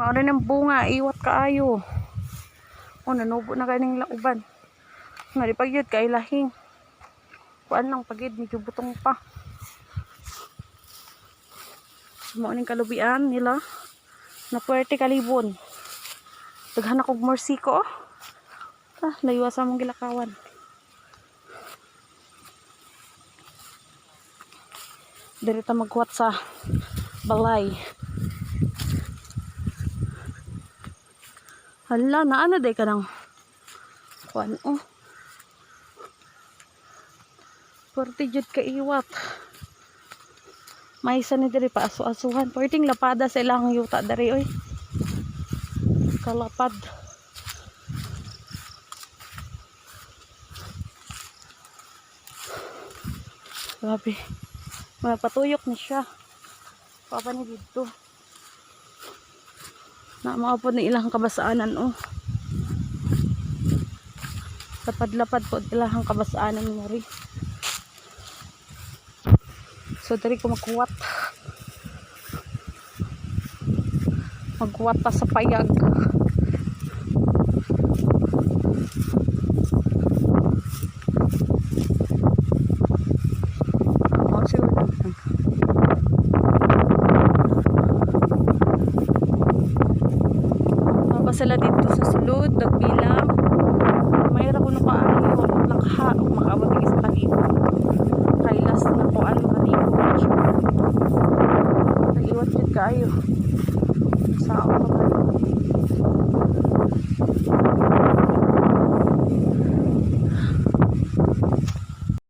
Mauna ng bunga, iwat kaayo. O, nanubo na ganing lauban. Nga di pagyud kay lahing. Kuan lang pagid, medyo butong pa. Mauning kalubian nila. Na Puerte Calibon. Daghan akong morsiko. Laywa sa mong gilakawan. Dirita magkuhat sa balay. Hala, naano day ka ng kuan o. Puerte jud ka iwat. May isa ni diri pa aso-asuhan. Puerting lapada sa ilang yuta dari oy. Kalapad. Grabe. Patuyok ni siya. Papa ni dito. Na mga po ni ilang kabasaanan oh. Lapad-lapad po ilang kabasaanan mo rin. So dari ko magkuwat. Magkuwat pa sa payag. Sila dito sa sulod, nagbilang mayroon ko na kaayo lakha, makabot ng isang kalibo kay last na po aling kalibo nag-iwat yun kaayo sa ako